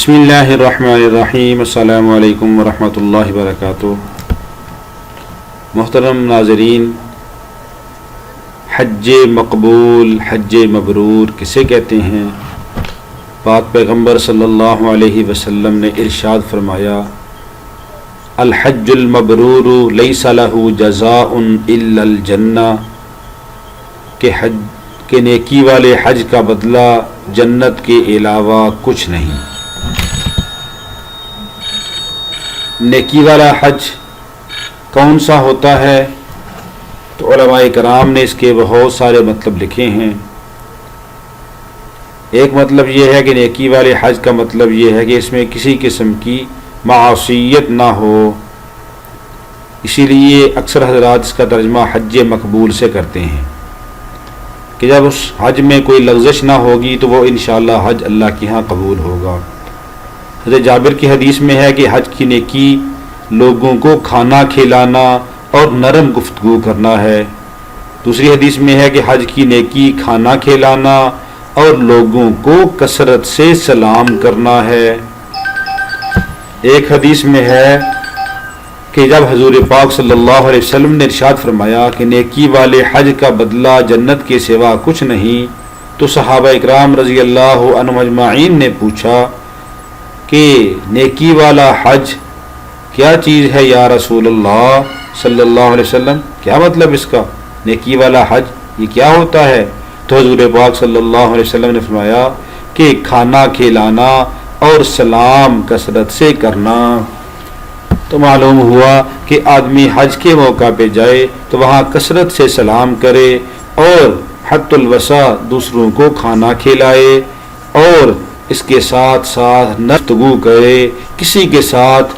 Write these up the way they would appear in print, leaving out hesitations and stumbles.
بسم اللہ الرحمن الرحیم۔ السلام علیکم ورحمۃ اللہ وبرکاتہ۔ محترم ناظرین، حج مقبول، حج مبرور کسے کہتے ہیں؟ پاک پیغمبر صلی اللہ علیہ وسلم نے ارشاد فرمایا، الحج المبرور لیس لہ جزاء الا الجنہ، کہ نیکی والے حج کا بدلہ جنت کے علاوہ کچھ نہیں۔ نیکی والا حج کون سا ہوتا ہے؟ تو علماء کرام نے اس کے بہت سارے مطلب لکھے ہیں۔ ایک مطلب یہ ہے کہ نیکی والے حج کا مطلب یہ ہے کہ اس میں کسی قسم کی معصیت نہ ہو، اسی لیے اکثر حضرات اس کا ترجمہ حج مقبول سے کرتے ہیں کہ جب اس حج میں کوئی لغزش نہ ہوگی تو وہ انشاءاللہ حج اللہ کے ہاں قبول ہوگا۔ حضرت جابر کی حدیث میں ہے کہ حج کی نیکی لوگوں کو کھانا کھلانا اور نرم گفتگو کرنا ہے۔ دوسری حدیث میں ہے کہ حج کی نیکی کھانا کھلانا اور لوگوں کو کثرت سے سلام کرنا ہے۔ ایک حدیث میں ہے کہ جب حضور پاک صلی اللہ علیہ وسلم نے ارشاد فرمایا کہ نیکی والے حج کا بدلہ جنت کے سوا کچھ نہیں، تو صحابہ اکرام رضی اللہ عنہم اجمعین نے پوچھا کہ نیکی والا حج کیا چیز ہے یا رسول اللہ صلی اللہ علیہ وسلم؟ کیا مطلب اس کا؟ نیکی والا حج یہ کیا ہوتا ہے؟ تو حضور پاک صلی اللہ علیہ وسلم نے فرمایا کہ کھانا کھلانا اور سلام کثرت سے کرنا۔ تو معلوم ہوا کہ آدمی حج کے موقع پہ جائے تو وہاں کثرت سے سلام کرے اور حت الوسع دوسروں کو کھانا کھلائے اور اس کے ساتھ ساتھ گفتگو کرے، کسی کے ساتھ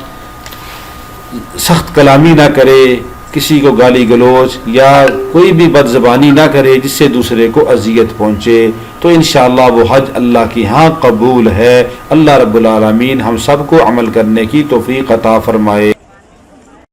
سخت کلامی نہ کرے، کسی کو گالی گلوچ یا کوئی بھی بد زبانی نہ کرے جس سے دوسرے کو اذیت پہنچے، تو انشاءاللہ وہ حج اللہ کے ہاں قبول ہے۔ اللہ رب العالمین ہم سب کو عمل کرنے کی توفیق عطا فرمائے۔